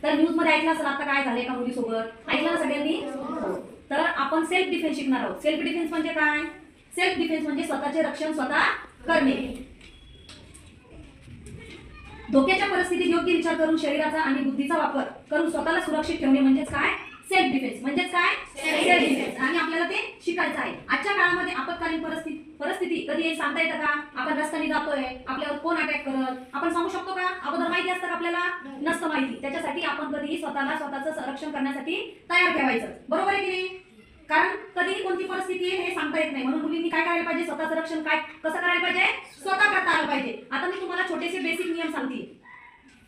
तर न्यूज मध्ये ऐकलं असेल आता काय झालं एका मुलीसोबत, ऐकलं ना सगळ्यांनी? तर आपण सेल्फ डिफेन्स शिकणार आहोत. सेल्फ डिफेन्स म्हणजे काय? सेल्फ डिफेन्स म्हणजे स्वतःचे रक्षण स्वतः करणे. धोक्याच्या परिस्थितीत योग्य विचार करून शरीराचा आणि बुद्धीचा वापर करून स्वतःला सुरक्षित ठेवणे म्हणजेच काय? Self defence. म्हणजेच काय? Self defence. आणि आपल्याला ते शिकायचं आहे. आजच्या काळामध्ये आपत्कालीन परिस्थिती कधी येईल सांगता येतं का? आपण रस्त्याने जातोय, आपल्यावर कोण अटॅक करत, आपण सांगू शकतो का? अगोदर माहिती असतं का आपल्याला? नसतं माहिती. त्याच्यासाठी आपण कधीही स्वतःला स्वतःचं संरक्षण करण्यासाठी तयार ठेवायचं. बरोबर आहे की नाही? कारण कधीही कोणती परिस्थिती येईल हे सांगता येत नाही. म्हणून मुलींनी काय करायला पाहिजे? स्वतःचं रक्षण कसं करायला पाहिजे? स्वतः करता आलं पाहिजे. आता मी तुम्हाला छोटेसे बेसिक नियम सांगते.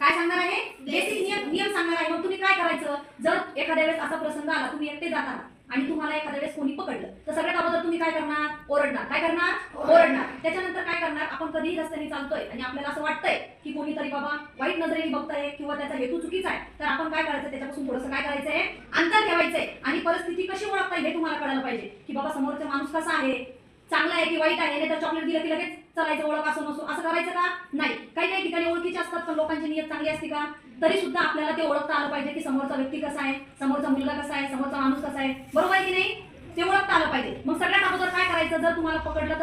काय सांगणार आहे? बेसिक नियम सांगणार आहे. मग तुम्ही काय करायचं? जर एखाद्या वेळेस असा प्रसंग आला, तुम्ही एकटे जाता आणि तुम्हाला एखाद्या वेळेस कोणी पकडलं, तर सगळ्यात अगोदर तुम्ही काय करणार? ओरडणार. काय करणार? ओरडणार. त्याच्यानंतर काय करणार? आपण कधीही रस्त्याने चालतोय आणि आपल्याला असं वाटतंय की कोणीतरी बाबा वाईट नजरेने बघताय किंवा त्याचा हेतू चुकीचा आहे, तर आपण काय करायचं? त्याच्यापासून थोडंसं काय करायचंय? अंतर ठेवायचंय. आणि परिस्थिती कशी ओळखता येईल हे तुम्हाला कळायला पाहिजे की बाबा समोरचा माणूस कसा आहे, चांगला आहे की वाईट आहे. नाही तर चॉकलेट दिलं की लगेच चलायचं, ओळख असं नसो, असं करायचं का? नाही. काही काही ठिकाणी ओळखीचे असतात पण लोकांची नियत चांगली असते का? तरी सुद्धा आपल्याला ते ओळखता आलं पाहिजे की समोरचा व्यक्ती कसा आहे, समोरचा मुलगा कसा आहे, समोरचा माणूस कसा आहे. बरोबर आहे की नाही? ते ओळखता आलं पाहिजे. मग सगळ्यात अगोदर काय करायचं? जर तुम्हाला पकडलं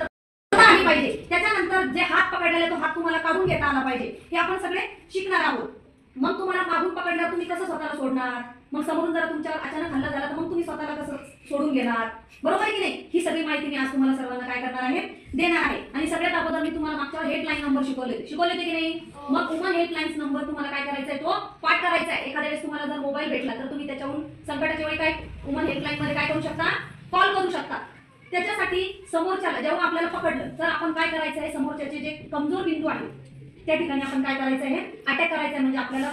तर आली पाहिजे. त्याच्यानंतर जे हात पकडलेले तो हात तुम्हाला काढून घेता आला पाहिजे. हे आपण सगळे शिकणार आहोत. मग तुम्हाला मागून पकडल्यावर तुम्ही कसं स्वतःला सोडणार? मग समोरून जर तुमच्यावर अचानक हल्ला झाला तर मग तुम्ही स्वतःला कसं सोडून घेणार? बरोबर आहे की नाही? ही सगळी माहिती मी आज तुम्हाला सर्वांना काय करणार आहे? देणार आहे. आणि सगळ्यात अगोदर मी तुम्हाला मागच्या हेल्पलाईन नंबर शिकवले होते की नाही? मग वुमन हेल्पलाईन नंबर तुम्हाला काय करायचा आहे? तो पाठ करायचा आहे. एखाद्या वेळेस तुम्हाला जर मोबाईल भेटला तर तुम्ही त्याच्यावरून संकटाच्या वेळी काय वुमन हेल्पलाईन मध्ये काय करू शकता? कॉल करू शकता. त्याच्यासाठी समोरच्याला जेव्हा आपल्याला पकडलं तर आपण काय करायचं आहे? समोरच्याचे जे कमजोर बिंदू आहेत त्या ठिकाणी आपण काय करायचं आहे? अटॅक करायचं आहे. म्हणजे आपल्याला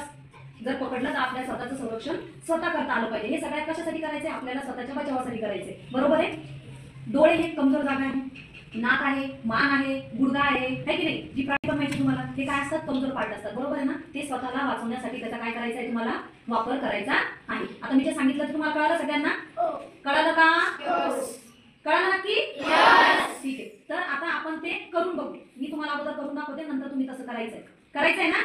जर पकडलं तर आपल्या स्वतःचं संरक्षण स्वतः करता आलं पाहिजे. हे सगळ्यात कशासाठी करायचंय? आपल्याला स्वतःच्या बचावासाठी करायचंय. बरोबर आहे? डोळे हे कमजोर जागा आहे, नाक आहे, मान आहे, गुडघा आहे की नाही? जी प्राणी माहिती तुम्हाला हे काय असतात? कमजोर पार्ट असतात. बरोबर आहे ना? ते स्वतःला वाचवण्यासाठी त्याचा काय करायचा आहे? तुम्हाला वापर करायचा आहे. आता मी जे सांगितलं ते तुम्हाला कळालं सगळ्यांना? कळालं का? कळालं नक्की? ठीक आहे. तर आता आपण ते करून बघू. मी तुम्हाला अगोदर करून दाखवते, नंतर तुम्ही तसं करायचंय ना?